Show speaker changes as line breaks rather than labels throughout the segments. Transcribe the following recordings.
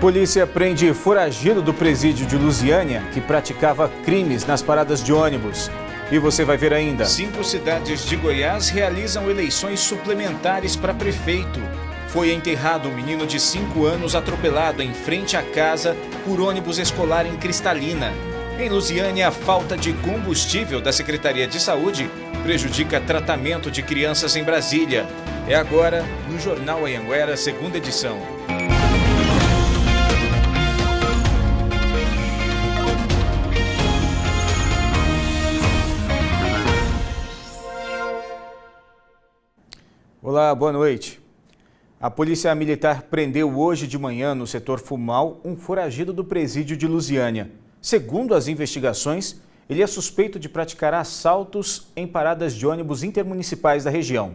Polícia prende foragido do presídio de Lusiânia que praticava crimes nas paradas de ônibus. E você vai ver ainda.
5 cidades de Goiás realizam eleições suplementares para prefeito. Foi enterrado um menino de 5 anos atropelado em frente à casa por ônibus escolar em Cristalina. Em Lusiânia, a falta de combustível da Secretaria de Saúde prejudica tratamento de crianças em Brasília. É agora no Jornal Anhanguera, segunda edição.
Olá, boa noite. A Polícia Militar prendeu hoje de manhã no setor Fumal um foragido do presídio de Lusiânia. Segundo as investigações, ele é suspeito de praticar assaltos em paradas de ônibus intermunicipais da região.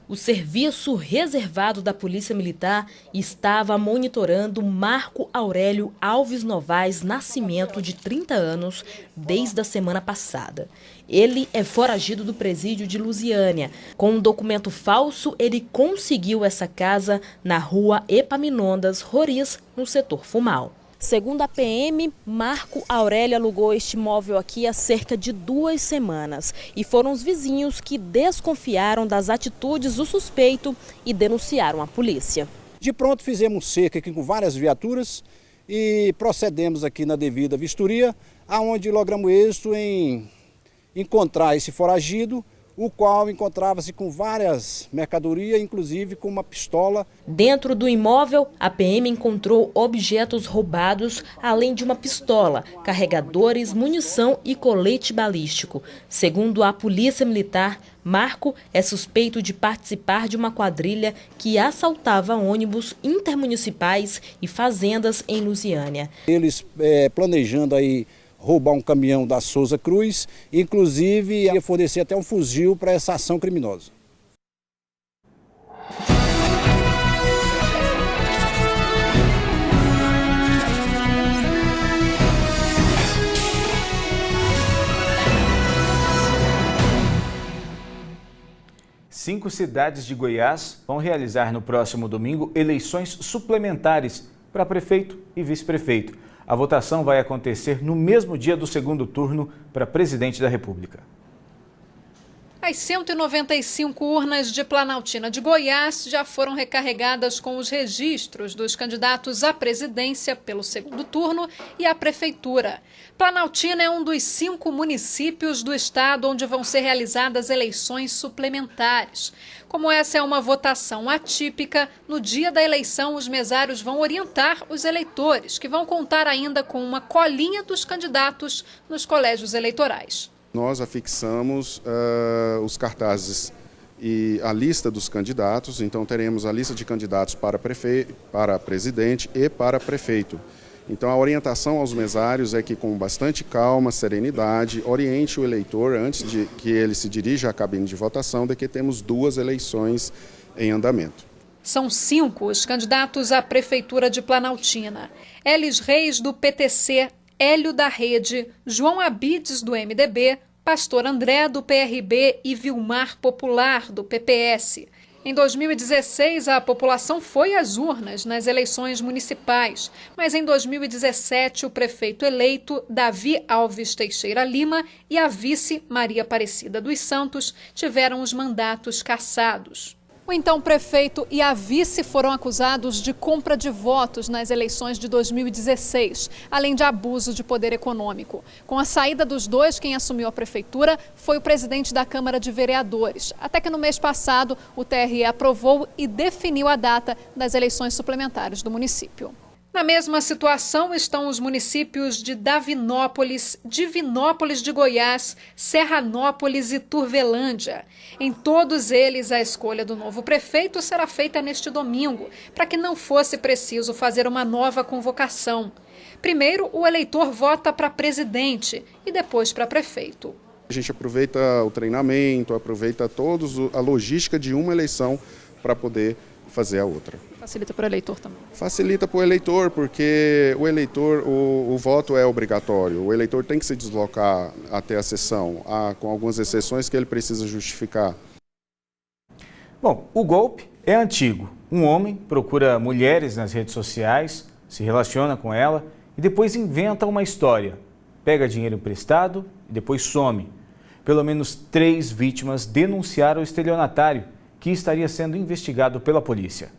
O serviço reservado da Polícia Militar estava monitorando Marco Aurélio Alves Novaes Nascimento, de 30 anos, desde a semana passada. Ele é foragido do presídio de Lusiânia. Com um documento falso, ele conseguiu essa casa na rua Epaminondas Roriz, no setor Fumal. Segundo a PM, Marco Aurélio alugou este imóvel aqui há cerca de 2 semanas. E foram os vizinhos que desconfiaram das atitudes do suspeito e denunciaram a polícia.
De pronto fizemos cerca aqui com várias viaturas e procedemos aqui na devida vistoria, aonde logramos êxito em encontrar esse foragido, o qual encontrava-se com várias mercadorias, inclusive com uma pistola.
Dentro do imóvel, a PM encontrou objetos roubados, além de uma pistola, carregadores, munição e colete balístico. Segundo a Polícia Militar, Marco é suspeito de participar de uma quadrilha que assaltava ônibus intermunicipais e fazendas em Lusiânia.
Eles planejando aí roubar um caminhão da Souza Cruz, inclusive ia fornecer até um fuzil para essa ação criminosa.
Cinco cidades de Goiás vão realizar no próximo domingo eleições suplementares para prefeito e vice-prefeito. A votação vai acontecer no mesmo dia do segundo turno para presidente da República.
As 195 urnas de Planaltina de Goiás já foram recarregadas com os registros dos candidatos à presidência pelo segundo turno e à prefeitura. Planaltina é um dos 5 municípios do estado onde vão ser realizadas eleições suplementares. Como essa é uma votação atípica, no dia da eleição os mesários vão orientar os eleitores, que vão contar ainda com uma colinha dos candidatos nos colégios eleitorais.
Nós afixamos os cartazes e a lista dos candidatos, então teremos a lista de candidatos para presidente e para prefeito. Então a orientação aos mesários é que com bastante calma, serenidade, oriente o eleitor antes de que ele se dirija à cabine de votação de que temos 2 eleições em andamento.
São 5 os candidatos à prefeitura de Planaltina. Elis Reis, do PTC, Hélio da Rede, João Abides, do MDB, Pastor André, do PRB e Vilmar Popular, do PPS. Em 2016, a população foi às urnas nas eleições municipais, mas em 2017 o prefeito eleito, Davi Alves Teixeira Lima, e a vice, Maria Aparecida dos Santos, tiveram os mandatos cassados. O então prefeito e a vice foram acusados de compra de votos nas eleições de 2016, além de abuso de poder econômico. Com a saída dos dois, quem assumiu a prefeitura foi o presidente da Câmara de Vereadores. Até que no mês passado, o TRE aprovou e definiu a data das eleições suplementares do município. Na mesma situação estão os municípios de Davinópolis, Divinópolis de Goiás, Serranópolis e Turvelândia. Em todos eles, a escolha do novo prefeito será feita neste domingo, para que não fosse preciso fazer uma nova convocação. Primeiro, o eleitor vota para presidente e depois para prefeito.
A gente aproveita o treinamento, aproveita toda a logística de uma eleição para poder fazer a outra.
Facilita para o eleitor também?
Facilita para o eleitor, porque o eleitor, o voto é obrigatório. O eleitor tem que se deslocar até a sessão, com algumas exceções que ele precisa justificar.
Bom, o golpe É antigo. Um homem procura mulheres nas redes sociais, se relaciona com ela e depois inventa uma história. Pega dinheiro emprestado e depois some. Pelo menos 3 vítimas denunciaram o estelionatário, que estaria sendo investigado pela polícia.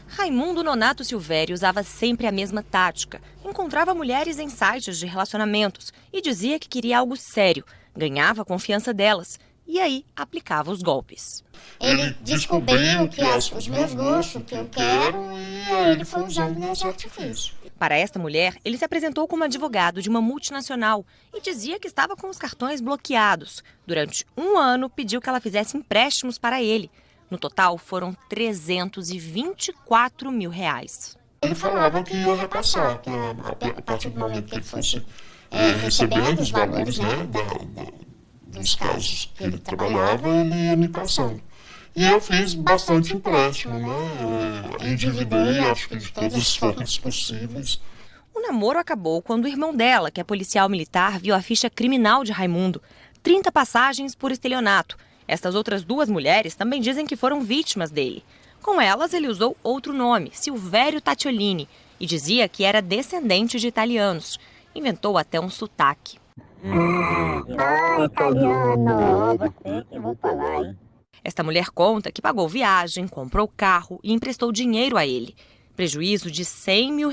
Raimundo Nonato Silvério usava sempre a mesma tática. Encontrava mulheres em sites de relacionamentos e dizia que queria algo sério. Ganhava a confiança delas e aí aplicava os golpes.
Ele descobriu que os meus gostos, que eu quero, e aí ele foi usando nesse artifício.
Para esta mulher, ele se apresentou como advogado de uma multinacional e dizia que estava com os cartões bloqueados. Durante 1 ano, pediu que ela fizesse empréstimos para ele. No total, foram R$324 mil.
Ele falava que ia repassar, que a partir do momento que ele fosse recebendo os valores, né, dos casos que ele trabalhava, ele ia me passando. E eu fiz bastante empréstimo, né? Endividei, acho que de todas as formas possíveis.
O namoro acabou quando o irmão dela, que é policial militar, viu a ficha criminal de Raimundo. 30 passagens por estelionato. Estas outras 2 mulheres também dizem que foram vítimas dele. Com elas, ele usou outro nome, Silvério Tatiolini, e dizia que era descendente de italianos. Inventou até um sotaque.
Italiano, você que eu vou falar, hein?
Esta mulher conta que pagou viagem, comprou carro e emprestou dinheiro a ele. Prejuízo de R$100 mil,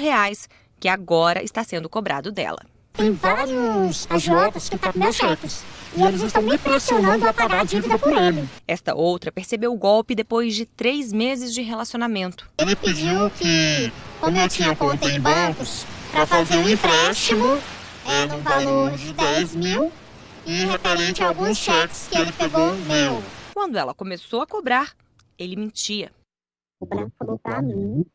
que agora está sendo cobrado dela.
Tem vários agiotas que estão com meus cheques. E eles estão me pressionando a pagar a dívida por ele.
Esta outra percebeu o golpe depois de 3 meses de relacionamento.
Ele pediu que, como eu tinha conta em bancos, para fazer um empréstimo no valor de 10 mil e referente a alguns cheques que ele pegou meu.
Quando ela começou a cobrar, ele mentia.
O Branco falou para mim,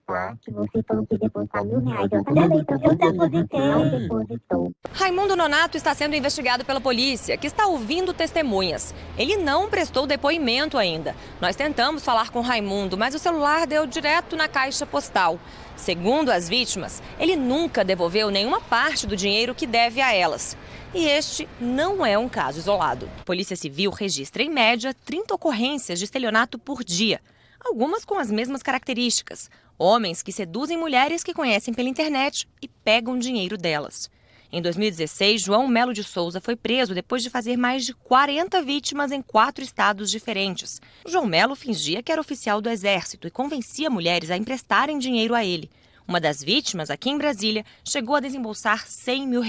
tá, que você falou que depositar R$1.000. Eu também, então eu depositei, não depositou.
Raimundo Nonato está sendo investigado pela polícia, que está ouvindo testemunhas. Ele não prestou depoimento ainda. Nós tentamos falar com Raimundo, mas o celular deu direto na caixa postal. Segundo as vítimas, ele nunca devolveu nenhuma parte do dinheiro que deve a elas. E este não é um caso isolado. A Polícia Civil registra, em média, 30 ocorrências de estelionato por dia. Algumas com as mesmas características. Homens que seduzem mulheres que conhecem pela internet e pegam dinheiro delas. Em 2016, João Melo de Souza foi preso depois de fazer mais de 40 vítimas em 4 estados diferentes. João Melo fingia que era oficial do Exército e convencia mulheres a emprestarem dinheiro a ele. Uma das vítimas, aqui em Brasília, chegou a desembolsar R$100 mil.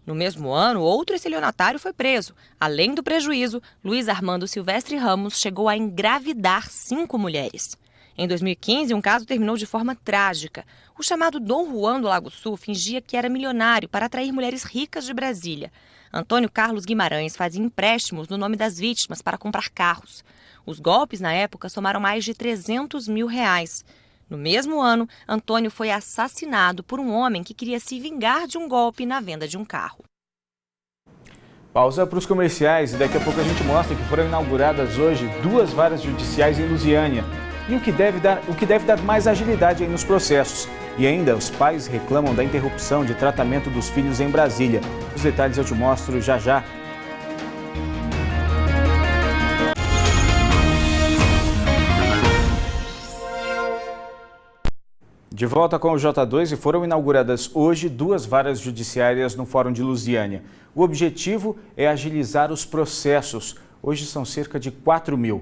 No mesmo ano, outro estelionatário foi preso. Além do prejuízo, Luiz Armando Silvestre Ramos chegou a engravidar 5 mulheres. Em 2015, um caso terminou de forma trágica. O chamado Dom Juan do Lago Sul fingia que era milionário para atrair mulheres ricas de Brasília. Antônio Carlos Guimarães fazia empréstimos no nome das vítimas para comprar carros. Os golpes, na época, somaram mais de R$300 mil. No mesmo ano, Antônio foi assassinado por um homem que queria se vingar de um golpe na venda de um carro.
Pausa para os comerciais e daqui a pouco a gente mostra que foram inauguradas hoje 2 varas judiciais em Lusiânia. E o que deve dar mais agilidade aí nos processos. E ainda, os pais reclamam da interrupção de tratamento dos filhos em Brasília. Os detalhes eu te mostro já já. De volta com o J2 e foram inauguradas hoje 2 varas judiciárias no Fórum de Lusiânia. O objetivo é agilizar os processos. Hoje são cerca de 4.000.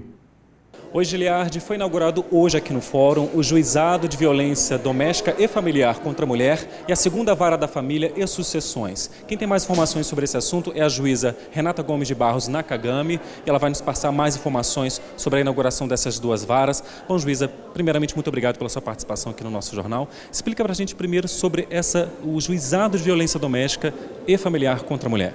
Hoje, Giliardi, foi inaugurado hoje aqui no Fórum o Juizado de Violência Doméstica e Familiar contra a Mulher e a 2ª Vara da Família e Sucessões. Quem tem mais informações sobre esse assunto é a juíza Renata Gomes de Barros Nakagami e ela vai nos passar mais informações sobre a inauguração dessas 2 varas. Bom, juíza, primeiramente, muito obrigado pela sua participação aqui no nosso jornal. Explica para a gente primeiro sobre o Juizado de Violência Doméstica e Familiar contra a Mulher.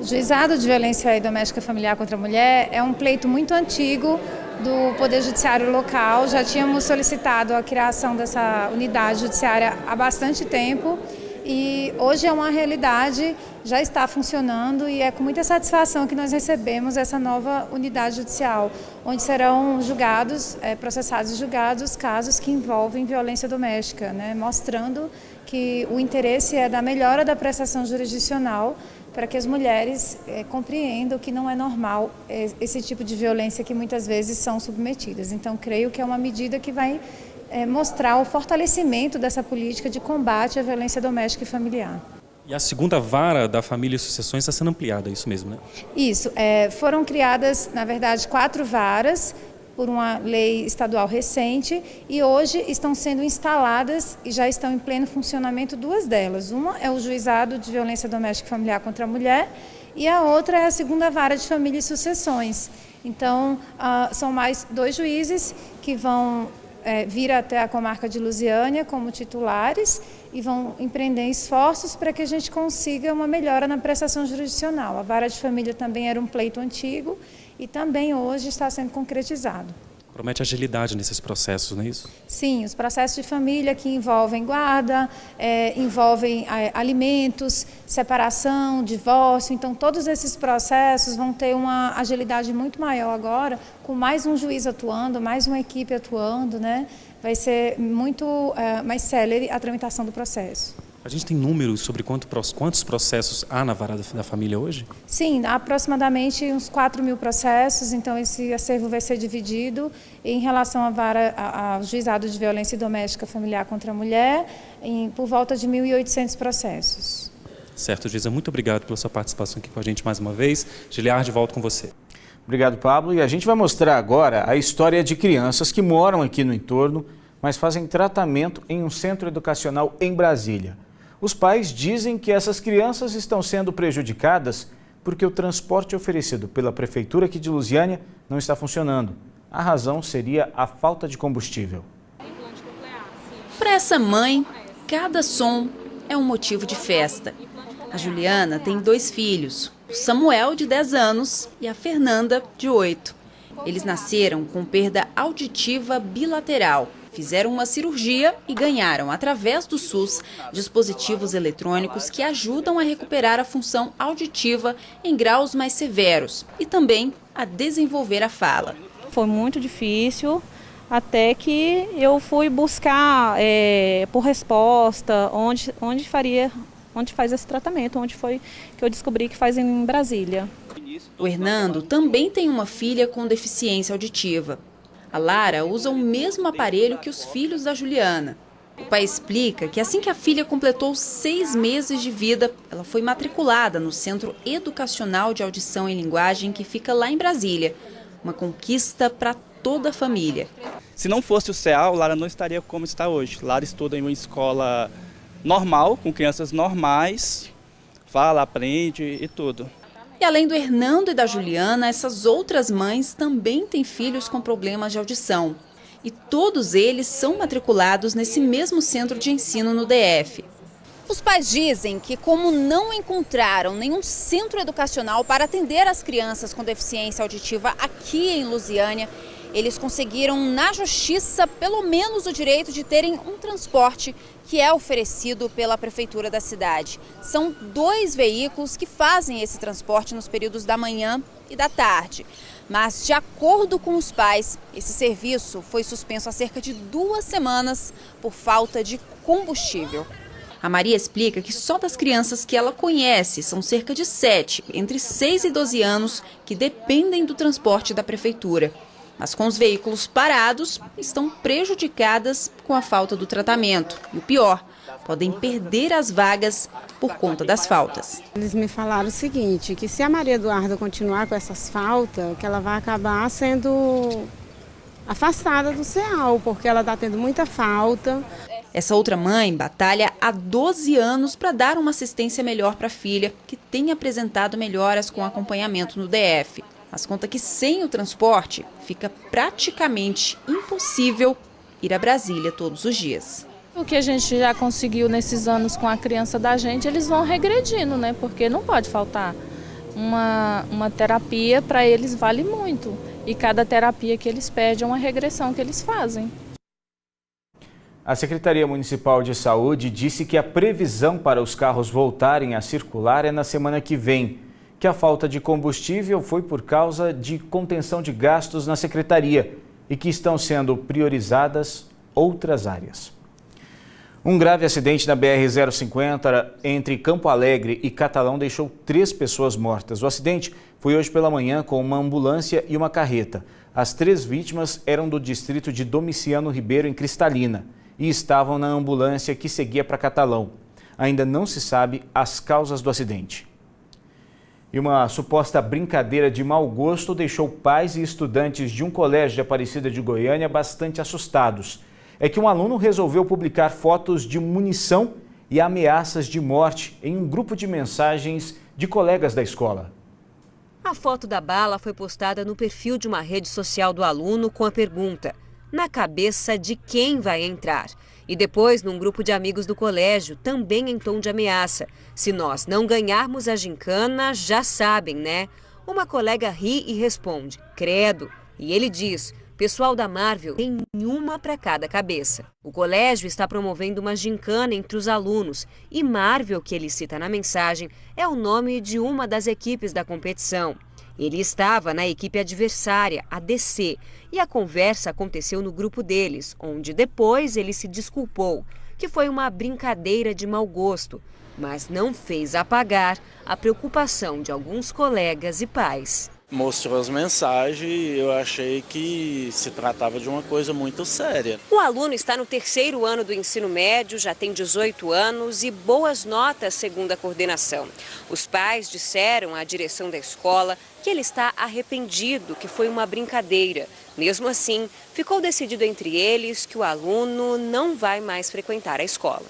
O Juizado de Violência Doméstica e Familiar contra a Mulher é um pleito muito antigo do Poder Judiciário local. Já tínhamos solicitado a criação dessa unidade judiciária há bastante tempo e hoje é uma realidade, já está funcionando e é com muita satisfação que nós recebemos essa nova unidade judicial, onde serão julgados, processados e julgados casos que envolvem violência doméstica, né, mostrando que o interesse é da melhora da prestação jurisdicional para que as mulheres compreendam que não é normal esse tipo de violência que muitas vezes são submetidas. Então, creio que é uma medida que vai mostrar o fortalecimento dessa política de combate à violência doméstica e familiar.
E a segunda vara da família e sucessões está sendo ampliada, é isso mesmo, né?
Isso. Foram criadas, na verdade, 4 varas por uma lei estadual recente e hoje estão sendo instaladas e já estão em pleno funcionamento 2 delas. Uma é o Juizado de Violência Doméstica e Familiar contra a Mulher e a outra é a segunda vara de família e sucessões. Então, são mais 2 juízes que vão vir até a comarca de Lusiânia como titulares e vão empreender esforços para que a gente consiga uma melhora na prestação jurisdicional. A vara de família também era um pleito antigo e também hoje está sendo concretizado.
Promete agilidade nesses processos, não é isso?
Sim, os processos de família que envolvem guarda, envolvem alimentos, separação, divórcio. Então, todos esses processos vão ter uma agilidade muito maior agora, com mais um juiz atuando, mais uma equipe atuando, né? Vai ser muito mais célere a tramitação do processo.
A gente tem números sobre quantos processos há na vara da família hoje?
Sim, há aproximadamente uns 4.000 processos, então esse acervo vai ser dividido em relação à vara, ao juizado de violência doméstica familiar contra a mulher, por volta de 1.800 processos.
Certo, Giza, muito obrigado pela sua participação aqui com a gente mais uma vez. Giliardi, volto com você.
Obrigado, Pablo. E a gente vai mostrar agora a história de crianças que moram aqui no entorno, mas fazem tratamento em um centro educacional em Brasília. Os pais dizem que essas crianças estão sendo prejudicadas porque o transporte oferecido pela Prefeitura aqui de Lusiânia não está funcionando. A razão seria a falta de combustível.
Para essa mãe, cada som é um motivo de festa. A Juliana tem 2 filhos, o Samuel, de 10 anos, e a Fernanda, de 8. Eles nasceram com perda auditiva bilateral. Fizeram uma cirurgia e ganharam, através do SUS, dispositivos eletrônicos que ajudam a recuperar a função auditiva em graus mais severos e também a desenvolver a fala.
Foi muito difícil, até que eu fui buscar por resposta onde faz esse tratamento, onde foi que eu descobri que faz em Brasília.
O Hernando também tem uma filha com deficiência auditiva. A Lara usa o mesmo aparelho que os filhos da Juliana. O pai explica que assim que a filha completou 6 meses de vida, ela foi matriculada no Centro Educacional de Audição e Linguagem, que fica lá em Brasília. Uma conquista para toda a família.
Se não fosse o CEAL, Lara não estaria como está hoje. Lara estuda em uma escola normal, com crianças normais, fala, aprende e tudo.
E além do Hernando e da Juliana, essas outras mães também têm filhos com problemas de audição. E todos eles são matriculados nesse mesmo centro de ensino no DF.
Os pais dizem que, como não encontraram nenhum centro educacional para atender as crianças com deficiência auditiva aqui em Lusiânia, eles conseguiram na justiça pelo menos o direito de terem um transporte que é oferecido pela prefeitura da cidade. São 2 veículos que fazem esse transporte nos períodos da manhã e da tarde. Mas, de acordo com os pais, esse serviço foi suspenso há cerca de 2 semanas por falta de combustível.
A Maria explica que só das crianças que ela conhece são cerca de 7, entre 6 e 12 anos, que dependem do transporte da prefeitura. Mas com os veículos parados, estão prejudicadas com a falta do tratamento. E o pior, podem perder as vagas por conta das faltas.
Eles me falaram o seguinte, que se a Maria Eduarda continuar com essas faltas, que ela vai acabar sendo afastada do CEAL, porque ela está tendo muita falta.
Essa outra mãe batalha há 12 anos para dar uma assistência melhor para a filha, que tem apresentado melhoras com acompanhamento no DF. Mas conta que sem o transporte fica praticamente impossível ir a Brasília todos os dias.
O que a gente já conseguiu nesses anos com a criança da gente, eles vão regredindo, né? Porque não pode faltar. Uma terapia para eles vale muito. E cada terapia que eles pedem é uma regressão que eles fazem.
A Secretaria Municipal de Saúde disse que a previsão para os carros voltarem a circular é na semana que vem, que a falta de combustível foi por causa de contenção de gastos na Secretaria e que estão sendo priorizadas outras áreas. Um grave acidente na BR-050 entre Campo Alegre e Catalão deixou 3 pessoas mortas. O acidente foi hoje pela manhã com uma ambulância e uma carreta. As 3 vítimas eram do distrito de Domiciano Ribeiro, em Cristalina, e estavam na ambulância que seguia para Catalão. Ainda não se sabe as causas do acidente. E uma suposta brincadeira de mau gosto deixou pais e estudantes de um colégio de Aparecida de Goiânia bastante assustados. É que um aluno resolveu publicar fotos de munição e ameaças de morte em um grupo de mensagens de colegas da escola.
A foto da bala foi postada no perfil de uma rede social do aluno com a pergunta: na cabeça de quem vai entrar? E depois, num grupo de amigos do colégio, também em tom de ameaça: se nós não ganharmos a gincana, já sabem, né? Uma colega ri e responde: credo. E ele diz: pessoal da Marvel tem uma para cada cabeça. O colégio está promovendo uma gincana entre os alunos e Marvel, que ele cita na mensagem, é o nome de uma das equipes da competição. Ele estava na equipe adversária, a DC, e a conversa aconteceu no grupo deles, onde depois ele se desculpou, que foi uma brincadeira de mau gosto, mas não fez apagar a preocupação de alguns colegas e pais.
Mostrou as mensagens e eu achei que se tratava de uma coisa muito séria.
O aluno está no 3º ano do ensino médio, já tem 18 anos e boas notas segundo a coordenação. Os pais disseram à direção da escola que ele está arrependido, que foi uma brincadeira. Mesmo assim, ficou decidido entre eles que o aluno não vai mais frequentar a escola.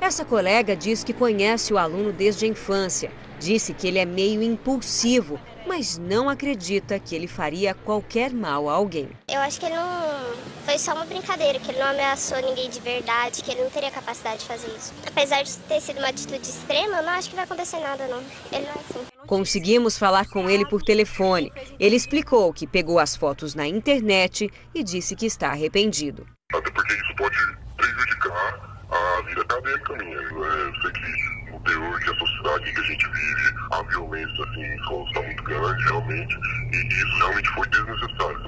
Essa colega diz que conhece o aluno desde a infância. Disse que ele é meio impulsivo, mas não acredita que ele faria qualquer mal a alguém.
Eu acho que ele não foi só uma brincadeira, que ele não ameaçou ninguém de verdade, que ele não teria capacidade de fazer isso. Apesar de ter sido uma atitude extrema, eu não acho que vai acontecer nada, não. Ele não é assim.
Conseguimos falar com ele por telefone. Ele explicou que pegou as fotos na internet e disse que está arrependido.
Até porque isso pode prejudicar a vida acadêmica minha. Eu sei que o teor que a sociedade que a gente vive, a violência assim, em escolas está muito grande, realmente, e isso realmente foi desnecessário.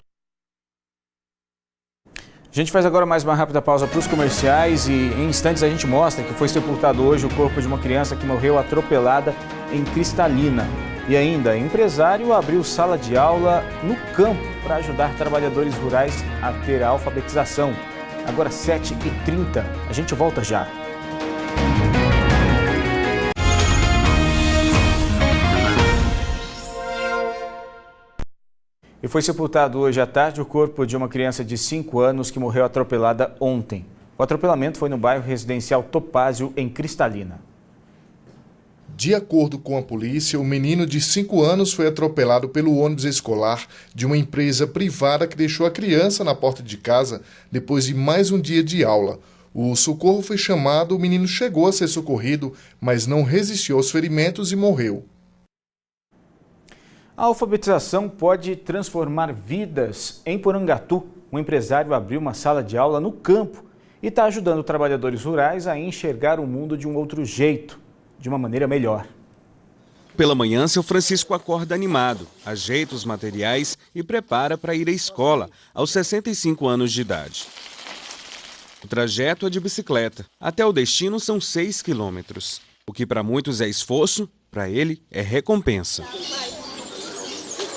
A gente faz agora mais uma rápida pausa para os comerciais e em instantes a gente mostra que foi sepultado hoje o corpo de uma criança que morreu atropelada em Cristalina. E ainda, empresário abriu sala de aula no campo para ajudar trabalhadores rurais a ter a alfabetização. Agora 7h30, a gente volta já. E foi sepultado hoje à tarde o corpo de uma criança de 5 anos que morreu atropelada ontem. O atropelamento foi no bairro residencial Topázio, em Cristalina.
De acordo com a polícia, o menino de 5 anos foi atropelado pelo ônibus escolar de uma empresa privada que deixou a criança na porta de casa depois de mais um dia de aula. O socorro foi chamado, o menino chegou a ser socorrido, mas não resistiu aos ferimentos e morreu.
A alfabetização pode transformar vidas. Em Porangatu, um empresário abriu uma sala de aula no campo e está ajudando trabalhadores rurais a enxergar o mundo de um outro jeito, de uma maneira melhor.
Pela manhã, seu Francisco acorda animado, ajeita os materiais e prepara para ir à escola, aos 65 anos de idade. O trajeto é de bicicleta. Até o destino são 6 quilômetros. O que para muitos é esforço, para ele é recompensa.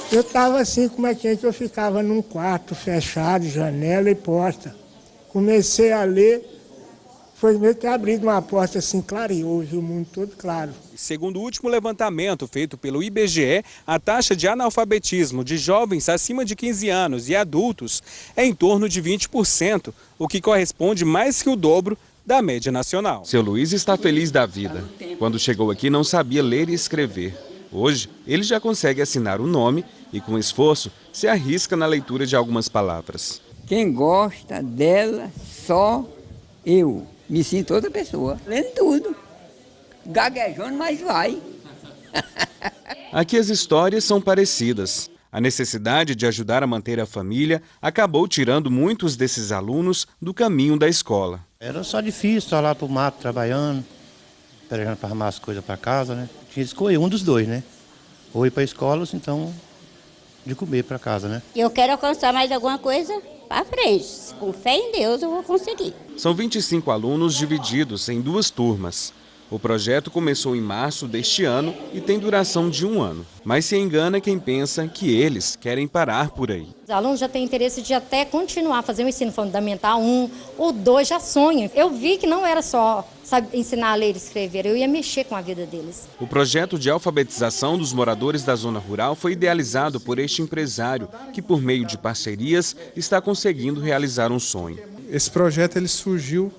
Eu estava assim, como é que eu ficava num quarto fechado, janela e porta. Comecei a ler, foi meio que abrindo uma porta assim, clareou, viu o mundo todo claro.
Segundo o último levantamento feito pelo IBGE, a taxa de analfabetismo de jovens acima de 15 anos e adultos é em torno de 20%, o que corresponde mais que o dobro da média nacional.
Seu Luiz está feliz da vida. Quando chegou aqui não sabia ler e escrever. Hoje, ele já consegue assinar o nome e, com esforço, se arrisca na leitura de algumas palavras.
Quem gosta dela, só eu. Me sinto outra pessoa. Lendo tudo. Gaguejando, mas vai.
Aqui as histórias são parecidas. A necessidade de ajudar a manter a família acabou tirando muitos desses alunos do caminho da escola.
Era só difícil estar lá pro mato trabalhando, esperando para arrumar as coisas para casa, né? Tinha que escolher um dos dois, né? Ou ir para a escola, ou então de comer para casa, né?
Eu quero alcançar mais alguma coisa
para frente. Com fé em Deus eu vou conseguir.
São 25 alunos divididos em 2 turmas. O projeto começou em março deste ano e tem duração de 1 ano. Mas se engana quem pensa que eles querem parar por aí.
Os alunos já têm interesse de até continuar a fazer o ensino fundamental 1 ou 2, já sonham. Eu vi que não era só ensinar a ler e escrever, eu ia mexer com a vida deles.
O projeto de alfabetização dos moradores da zona rural foi idealizado por este empresário, que por meio de parcerias está conseguindo realizar um sonho.
Esse projeto ele surgiu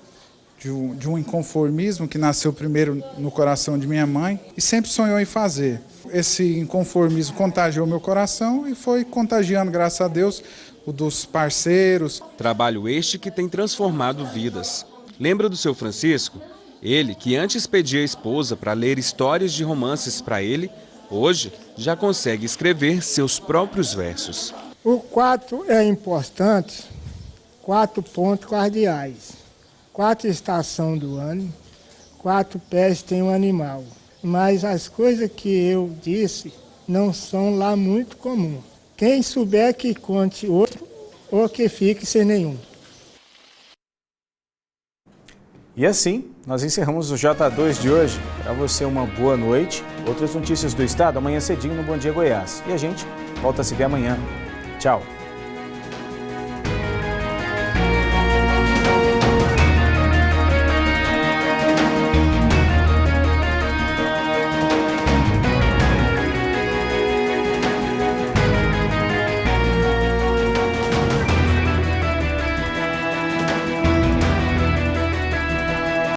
de um inconformismo que nasceu primeiro no coração de minha mãe e sempre sonhou em fazer. Esse inconformismo contagiou meu coração e foi contagiando, graças a Deus, o dos parceiros.
Trabalho este que tem transformado vidas. Lembra do seu Francisco? Ele, que antes pedia a esposa para ler histórias de romances para ele, hoje já consegue escrever seus próprios versos.
O 4 é importante, 4 pontos cardeais. 4 estações do ano, 4 pés tem um animal. Mas as coisas que eu disse não são lá muito comuns. Quem souber que conte outro ou que fique sem nenhum.
E assim, nós encerramos o J2 de hoje. Para você, uma boa noite. Outras notícias do estado amanhã cedinho no Bom Dia Goiás. E a gente volta a se ver amanhã. Tchau.